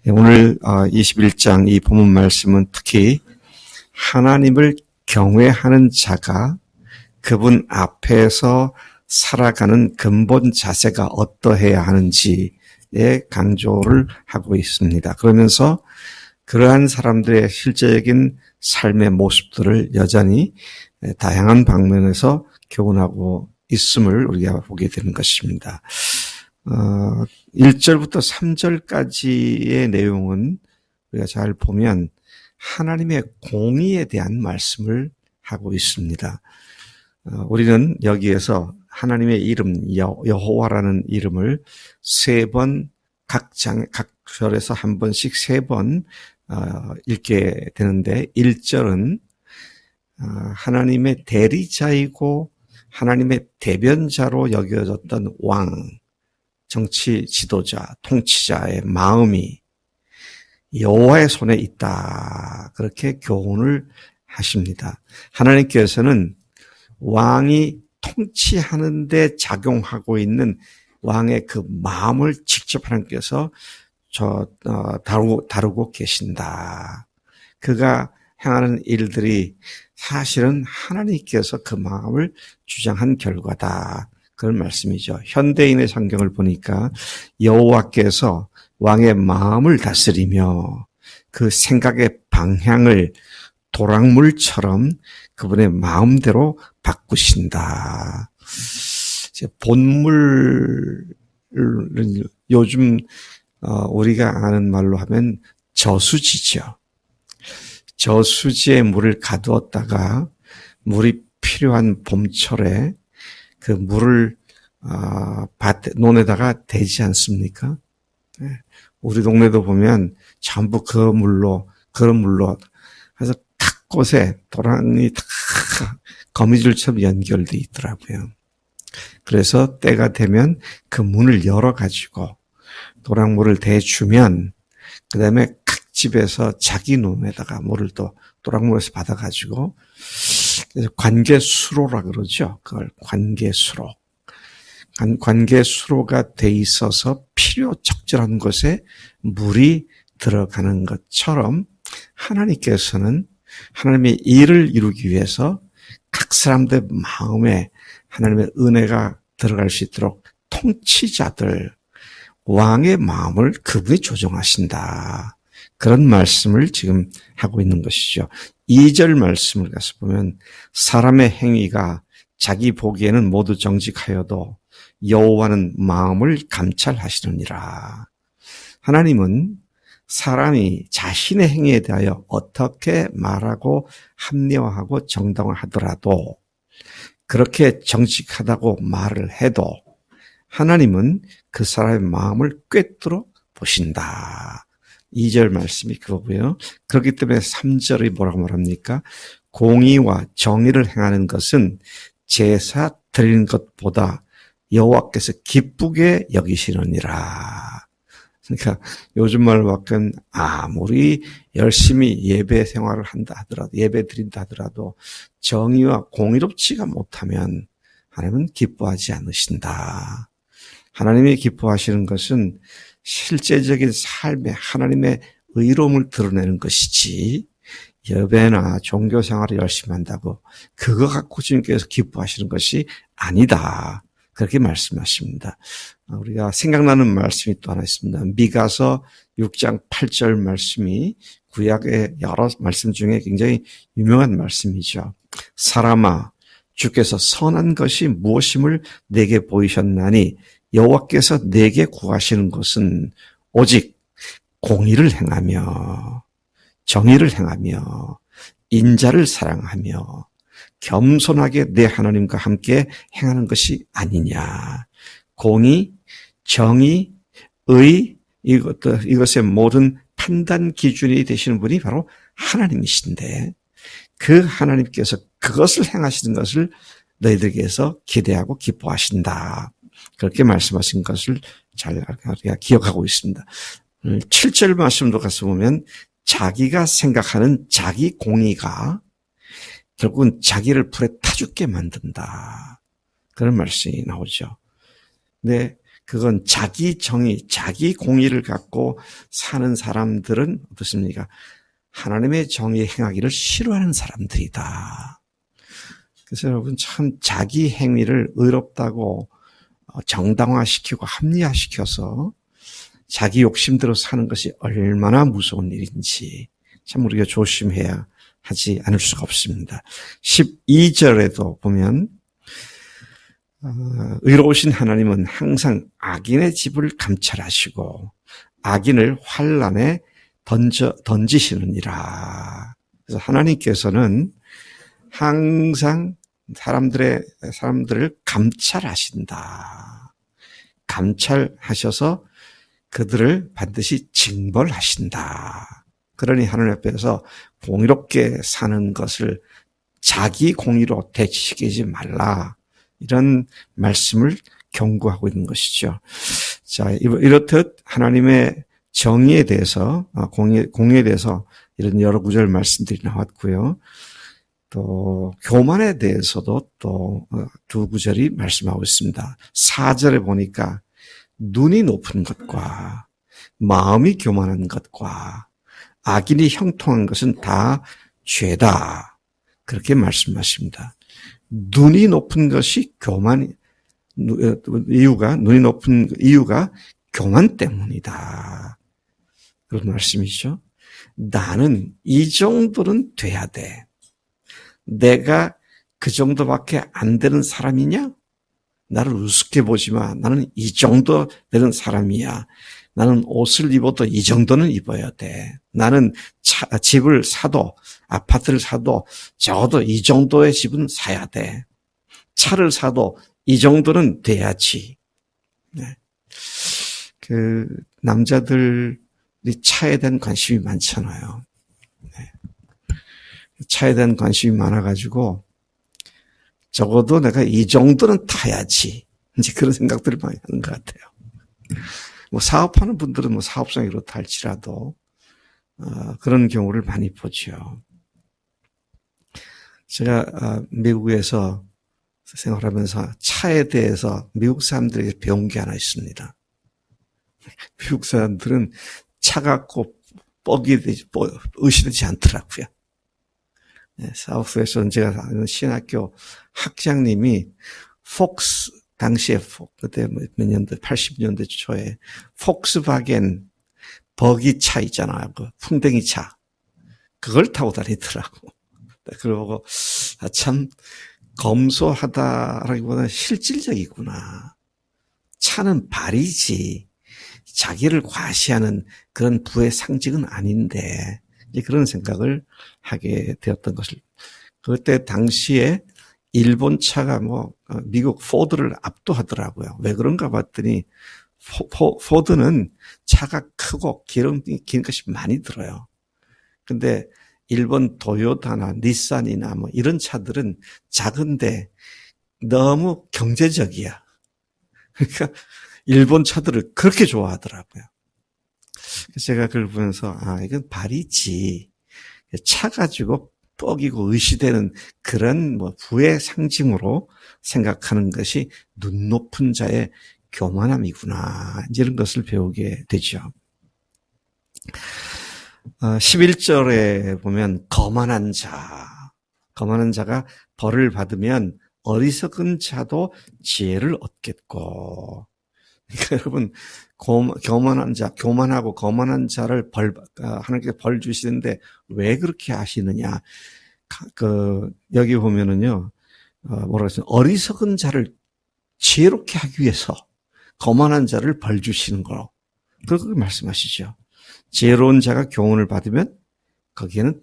오늘 21장 이 본문 말씀은 특히 하나님을 경외하는 자가 그분 앞에서 살아가는 근본 자세가 어떠해야 하는지에 강조를 하고 있습니다. 그러면서 그러한 사람들의 실제적인 삶의 모습들을 여전히 다양한 방면에서 교훈하고 있음을 우리가 보게 되는 것입니다. 1절부터 3절까지의 내용은 우리가 잘 보면 하나님의 공의에 대한 말씀을 하고 있습니다. 우리는 여기에서 하나님의 이름 여호와라는 이름을 세 번 각 절에서 한 번씩 세 번 읽게 되는데 1절은 하나님의 대리자이고 하나님의 대변자로 여겨졌던 왕, 정치 지도자, 통치자의 마음이 여호와의 손에 있다. 그렇게 교훈을 하십니다. 하나님께서는 왕이 통치하는 데 작용하고 있는 왕의 그 마음을 직접 하나님께서 다루고 계신다. 그가 행하는 일들이 사실은 하나님께서 그 마음을 주장한 결과다. 그런 말씀이죠. 현대인의 성경을 보니까 여호와께서 왕의 마음을 다스리며 그 생각의 방향을 도랑물처럼 그분의 마음대로 바꾸신다. 본물은 요즘 우리가 아는 말로 하면 저수지죠. 저수지에 물을 가두었다가 물이 필요한 봄철에 그 물을 논에다가 대지 않습니까? 우리 동네도 보면 전부 그런 물로 해서 각 곳에 도랑이 다 거미줄처럼 연결돼 있더라고요. 그래서 때가 되면 그 문을 열어가지고 도랑물을 대주면 그 다음에 각 집에서 자기 논에다가 물을 또 도랑물에서 받아가지고 그래서 관계수로라 그러죠. 그걸 관계수로. 관계수로가 돼 있어서 필요 적절한 곳에 물이 들어가는 것처럼 하나님께서는 하나님의 일을 이루기 위해서 각 사람들 마음에 하나님의 은혜가 들어갈 수 있도록 통치자들, 왕의 마음을 그분이 조정하신다. 그런 말씀을 지금 하고 있는 것이죠. 2절 말씀을 가서 보면 사람의 행위가 자기 보기에는 모두 정직하여도 여호와는 마음을 감찰하시느니라. 하나님은 사람이 자신의 행위에 대하여 어떻게 말하고 합리화하고 정당화하더라도 그렇게 정직하다고 말을 해도 하나님은 그 사람의 마음을 꿰뚫어 보신다. 2절 말씀이 그거고요. 그렇기 때문에 3절이 뭐라고 말합니까? 공의와 정의를 행하는 것은 제사 드리는 것보다 여호와께서 기쁘게 여기시느니라. 그러니까 요즘 말로 바꾼 아무리 열심히 예배 생활을 한다 하더라도 예배 드린다 하더라도 정의와 공의롭지가 못하면 하나님은 기뻐하지 않으신다. 하나님이 기뻐하시는 것은 실제적인 삶에 하나님의 의로움을 드러내는 것이지 예배나 종교 생활을 열심히 한다고 그거 갖고 주님께서 기뻐하시는 것이 아니다. 그렇게 말씀하십니다. 우리가 생각나는 말씀이 또 하나 있습니다. 미가서 6장 8절 말씀이 구약의 여러 말씀 중에 굉장히 유명한 말씀이죠. 사람아, 주께서 선한 것이 무엇임을 내게 보이셨나니 여호와께서 내게 구하시는 것은 오직 공의를 행하며 정의를 행하며 인자를 사랑하며 겸손하게 내 하나님과 함께 행하는 것이 아니냐. 공의, 정의, 의 이것의 모든 판단 기준이 되시는 분이 바로 하나님이신데 그 하나님께서 그것을 행하시는 것을 너희들에게서 기대하고 기뻐하신다. 그렇게 말씀하신 것을 잘 우리가 기억하고 있습니다. 7절 말씀도 가서 보면 자기가 생각하는 자기 공의가 결국은 자기를 불에 타 죽게 만든다. 그런 말씀이 나오죠. 근데 그건 자기 정의, 자기 공의를 갖고 사는 사람들은 어떻습니까? 하나님의 정의에 행하기를 싫어하는 사람들이다. 그래서 여러분 참 자기 행위를 의롭다고 정당화시키고 합리화시켜서 자기 욕심대로 사는 것이 얼마나 무서운 일인지 참 우리가 조심해야 하지 않을 수가 없습니다. 12절에도 보면 의로우신 하나님은 항상 악인의 집을 감찰하시고 악인을 환난에 던지시느니라. 그래서 하나님께서는 항상 사람들을 감찰하신다. 감찰하셔서 그들을 반드시 징벌하신다. 그러니 하나님 앞에서 공의롭게 사는 것을 자기 공의로 대치시키지 말라. 이런 말씀을 경고하고 있는 것이죠. 자, 이렇듯 하나님의 정의에 대해서, 공의에 대해서 이런 여러 구절 말씀들이 나왔고요. 또 교만에 대해서도 또 두 구절이 말씀하고 있습니다. 4절에 보니까 눈이 높은 것과 마음이 교만한 것과 악인이 형통한 것은 다 죄다. 그렇게 말씀하십니다. 눈이 높은 것이 눈이 높은 이유가 교만 때문이다. 그런 말씀이죠. 나는 이 정도는 돼야 돼. 내가 그 정도밖에 안 되는 사람이냐? 나를 우습게 보지 마. 나는 이 정도 되는 사람이야. 나는 옷을 입어도 이 정도는 입어야 돼. 나는 집을 사도 아파트를 사도 적어도 이 정도의 집은 사야 돼. 차를 사도 이 정도는 돼야지. 네. 남자들이 차에 대한 관심이 많잖아요. 네. 차에 대한 관심이 많아가지고 적어도 내가 이 정도는 타야지. 이제 그런 생각들을 많이 하는 것 같아요. 사업하는 분들은 사업성이 그렇다 할지라도 그런 경우를 많이 보죠. 제가 미국에서 생활하면서 차에 대해서 미국 사람들에게 배운 게 하나 있습니다. 미국 사람들은 차 갖고 의심되지 않더라고요. 네, 사우스에서 제가 아는 신학교 학장님이 당시에 그때 몇 년대 80년대 초에 폭스바겐 버기차 있잖아요. 그 풍뎅이 차. 그걸 타고 다니더라고. 그러고 참 검소하다라기보다는 실질적이구나. 차는 발이지 자기를 과시하는 그런 부의 상징은 아닌데 이제 그런 생각을 하게 되었던 것을 그때 당시에 일본 차가 미국 포드를 압도하더라고요. 왜 그런가 봤더니 포드는 차가 크고 기름이 긴 것이 많이 들어요. 근데 일본 도요타나 닛산이나 이런 차들은 작은데 너무 경제적이야. 그러니까 일본 차들을 그렇게 좋아하더라고요. 그래서 제가 그걸 보면서 이건 발이지. 차 가지고 뻐기고 의시되는 그런 부의 상징으로 생각하는 것이 눈 높은 자의 교만함이구나. 이런 것을 배우게 되죠. 11절에 보면 거만한 자가 벌을 받으면 어리석은 자도 지혜를 얻겠고. 그러니까 여러분 교만하고 거만한 자를 하나님께서 벌 주시는데 왜 그렇게 하시느냐? 여기 보면은요, 뭐라고 했어요? 어리석은 자를 지혜롭게 하기 위해서 거만한 자를 벌 주시는 거로. 그렇게 말씀하시죠. 지혜로운 자가 교훈을 받으면 거기에는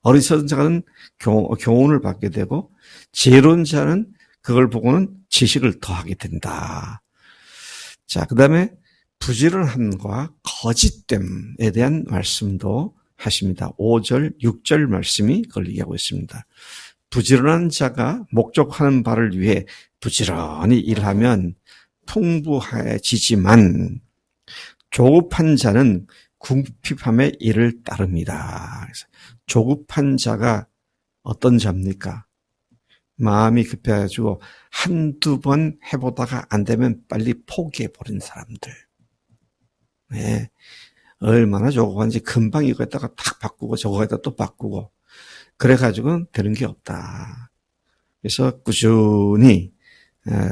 어리석은 자는 교훈을 받게 되고 지혜로운 자는 그걸 보고는 지식을 더하게 된다. 자, 그 다음에 부지런함과 거짓됨에 대한 말씀도 하십니다. 5절, 6절 말씀이 그걸 얘기하고 있습니다. 부지런한 자가 목적하는 바를 위해 부지런히 일하면 풍부해지지만 조급한 자는 궁핍함의 일을 따릅니다. 그래서 조급한 자가 어떤 자입니까? 마음이 급해가지고 한두 번 해보다가 안 되면 빨리 포기해버린 사람들. 네. 얼마나 조급한지 금방 이거에다가 탁 바꾸고 저거에다 또 바꾸고 그래가지고는 되는 게 없다. 그래서 꾸준히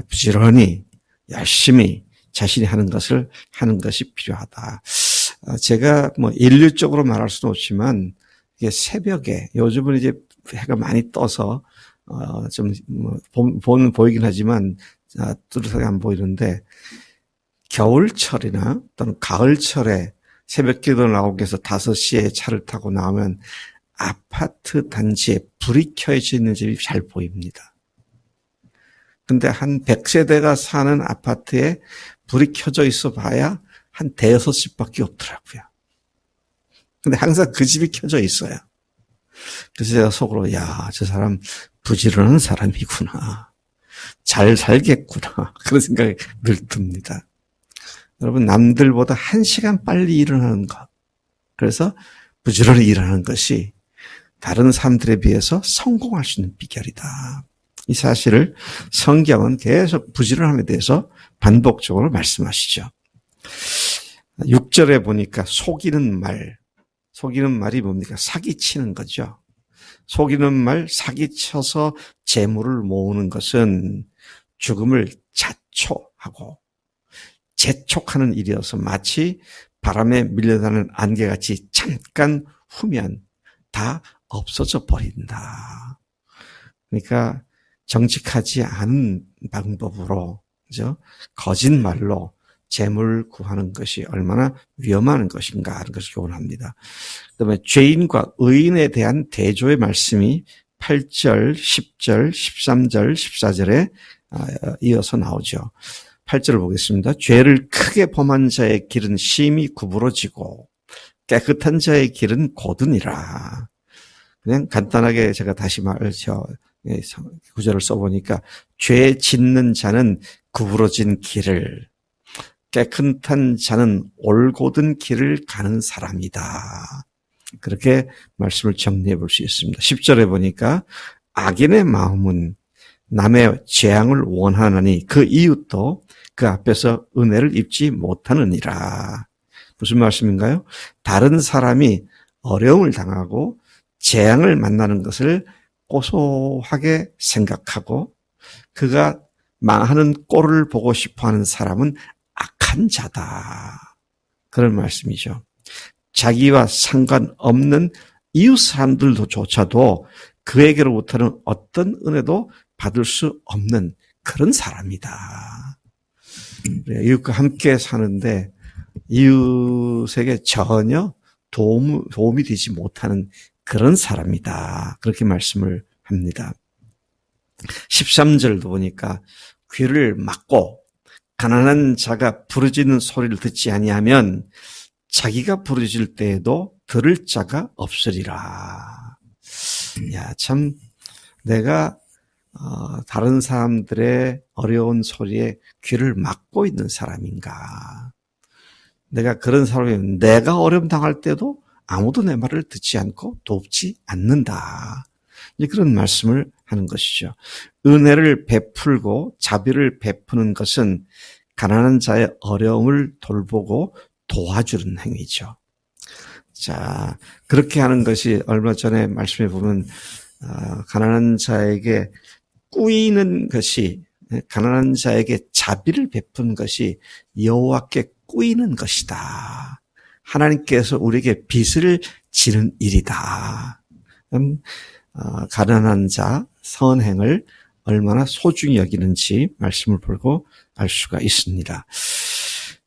부지런히 열심히 자신이 하는 것을 하는 것이 필요하다. 제가 뭐 인류적으로 말할 수는 없지만 이게 새벽에 요즘은 이제 해가 많이 떠서 좀 보이긴 하지만 뚜렷하게 안 보이는데 겨울철이나 또는 가을철에 새벽기도 나오기 위해서 5시에 차를 타고 나오면 아파트 단지에 불이 켜져 있는 집이 잘 보입니다. 근데 한 100세대가 사는 아파트에 불이 켜져 있어 봐야 한 5집밖에 없더라고요. 근데 항상 그 집이 켜져 있어요. 그래서 제가 속으로 야, 저 사람 부지런한 사람이구나. 잘 살겠구나. 그런 생각이 늘 듭니다. 여러분 남들보다 1시간 빨리 일어나는 것. 그래서 부지런히 일하는 것이 다른 사람들에 비해서 성공할 수 있는 비결이다. 이 사실을 성경은 계속 부지런함에 대해서 반복적으로 말씀하시죠. 6절에 보니까 속이는 말이 뭡니까? 사기치는 거죠. 속이는 말, 사기쳐서 재물을 모으는 것은 죽음을 자초하고 재촉하는 일이어서 마치 바람에 밀려나는 안개같이 잠깐 후면 다 없어져 버린다. 그러니까 정직하지 않은 방법으로, 그죠? 거짓말로 재물 구하는 것이 얼마나 위험한 것인가 하는 것을 교훈합니다. 그다음에 죄인과 의인에 대한 대조의 말씀이 8절, 10절, 13절, 14절에 이어서 나오죠. 8절을 보겠습니다. 죄를 크게 범한 자의 길은 심히 구부러지고 깨끗한 자의 길은 곧으니라. 그냥 간단하게 제가 다시 구절을 써보니까 죄 짓는 자는 구부러진 길을, 깨끗한 자는 올곧은 길을 가는 사람이다. 그렇게 말씀을 정리해 볼 수 있습니다. 10절에 보니까 악인의 마음은 남의 재앙을 원하나니 그 이웃도 그 앞에서 은혜를 입지 못하느니라. 무슨 말씀인가요? 다른 사람이 어려움을 당하고 재앙을 만나는 것을 고소하게 생각하고 그가 망하는 꼴을 보고 싶어하는 사람은 악한 자다. 그런 말씀이죠. 자기와 상관없는 이웃 사람들조차도 그에게로부터는 어떤 은혜도 받을 수 없는 그런 사람이다. 이웃과 함께 사는데 이웃에게 전혀 도움이 되지 못하는 그런 사람이다. 그렇게 말씀을 합니다. 13절도 보니까 귀를 막고 가난한 자가 부르짖는 소리를 듣지 아니하면 자기가 부르짖을 때에도 들을 자가 없으리라. 야, 참 내가 다른 사람들의 어려운 소리에 귀를 막고 있는 사람인가. 내가 그런 사람이면 내가 어려움 당할 때도 아무도 내 말을 듣지 않고 돕지 않는다. 그런 말씀을 하는 것이죠. 은혜를 베풀고 자비를 베푸는 것은 가난한 자의 어려움을 돌보고 도와주는 행위죠. 자, 그렇게 하는 것이 얼마 전에 말씀해 보면 가난한 자에게 꾸이는 것이, 가난한 자에게 자비를 베푸는 것이 여호와께 꾸이는 것이다. 하나님께서 우리에게 빚을 지는 일이다. 가난한 자 선행을 얼마나 소중히 여기는지 말씀을 보고 알 수가 있습니다.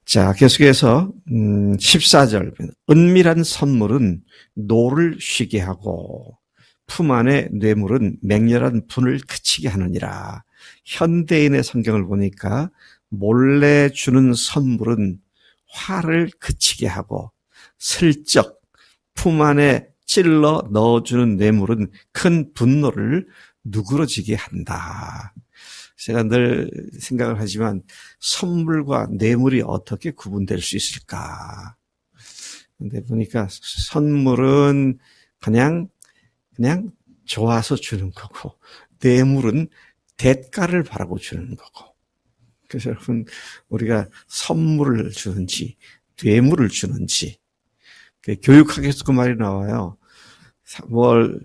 자, 계속해서 14절 은밀한 선물은 노를 쉬게 하고 품 안의 뇌물은 맹렬한 분을 그치게 하느니라. 현대인의 성경을 보니까 몰래 주는 선물은 화를 그치게 하고 슬쩍 품 안에 찔러 넣어주는 뇌물은 큰 분노를 누그러지게 한다. 제가 늘 생각을 하지만 선물과 뇌물이 어떻게 구분될 수 있을까? 근데 보니까 선물은 그냥 좋아서 주는 거고 뇌물은 대가를 바라고 주는 거고. 그래서 여러분, 우리가 선물을 주는지, 뇌물을 주는지, 교육학에서 그 말이 나와요. 뭘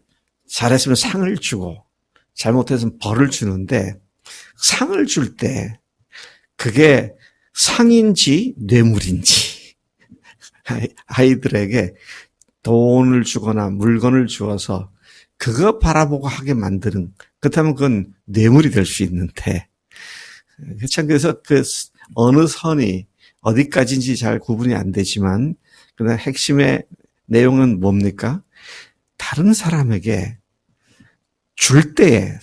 잘했으면 상을 주고, 잘못했으면 벌을 주는데, 상을 줄 때, 그게 상인지 뇌물인지, 아이들에게 돈을 주거나 물건을 주어서 그거 바라보고 하게 만드는, 그렇다면 그건 뇌물이 될 수 있는데, 참, 그래서 그 어느 선이 어디까지인지 잘 구분이 안 되지만, 그러나 핵심의 내용은 뭡니까? 다른 사람에게 줄 때에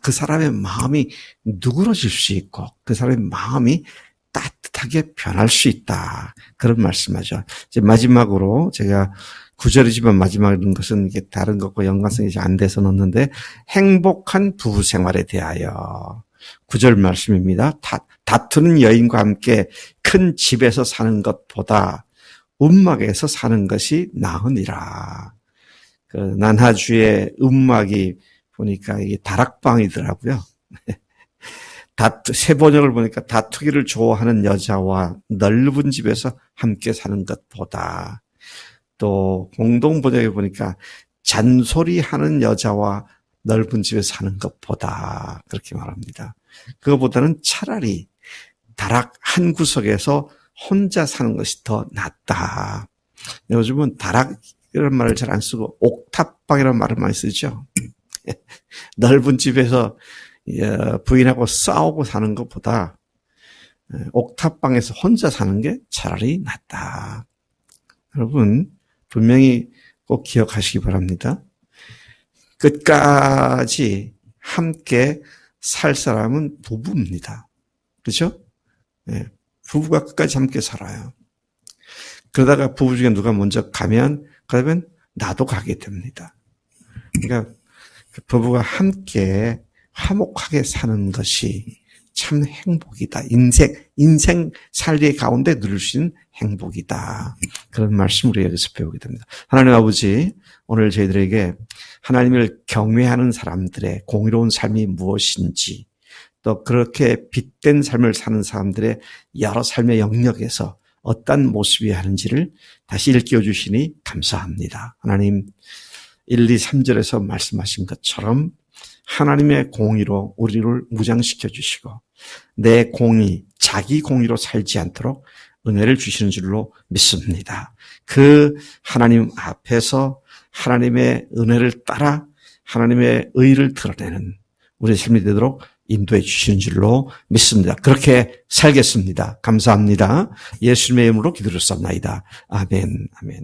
그 사람의 마음이 누그러질 수 있고 그 사람의 마음이 따뜻하게 변할 수 있다. 그런 말씀하죠. 이제 마지막으로 제가 9절이지만 마지막인 것은 이게 다른 것과 연관성이 안 돼서 넣었는데 행복한 부부 생활에 대하여 9절 말씀입니다. 다투는 여인과 함께 큰 집에서 사는 것보다 움막에서 사는 것이 나으니라. 그 난하주의 움막이 보니까 이게 다락방이더라고요. 새 번역을 보니까 다투기를 좋아하는 여자와 넓은 집에서 함께 사는 것보다, 또 공동 번역에 보니까 잔소리하는 여자와 넓은 집에서 사는 것보다, 그렇게 말합니다. 그것보다는 차라리 다락 한 구석에서 혼자 사는 것이 더 낫다. 요즘은 다락 이런 말을 잘 안 쓰고 옥탑방이라는 말을 많이 쓰죠. 넓은 집에서 부인하고 싸우고 사는 것보다 옥탑방에서 혼자 사는 게 차라리 낫다. 여러분, 분명히 꼭 기억하시기 바랍니다. 끝까지 함께 살 사람은 부부입니다. 그렇죠? 네, 부부가 끝까지 함께 살아요. 그러다가 부부 중에 누가 먼저 가면, 그러면 나도 가게 됩니다. 그러니까 부부가 함께 화목하게 사는 것이 참 행복이다. 인생 살리 가운데 누릴 수 있는 행복이다. 그런 말씀을 여기서 배우게 됩니다. 하나님 아버지, 오늘 저희들에게 하나님을 경외하는 사람들의 공의로운 삶이 무엇인지, 또 그렇게 빛된 삶을 사는 사람들의 여러 삶의 영역에서 어떤 모습이 하는지를 다시 일깨워 주시니 감사합니다. 하나님, 1, 2, 3절에서 말씀하신 것처럼 하나님의 공의로 우리를 무장시켜 주시고 내 공의, 자기 공의로 살지 않도록 은혜를 주시는 줄로 믿습니다. 그 하나님 앞에서 하나님의 은혜를 따라 하나님의 의를 드러내는 우리의 삶이 되도록 인도해 주시는 줄로 믿습니다. 그렇게 살겠습니다. 감사합니다. 예수님의 이름으로 기도를 쌉나이다. 아멘, 아멘.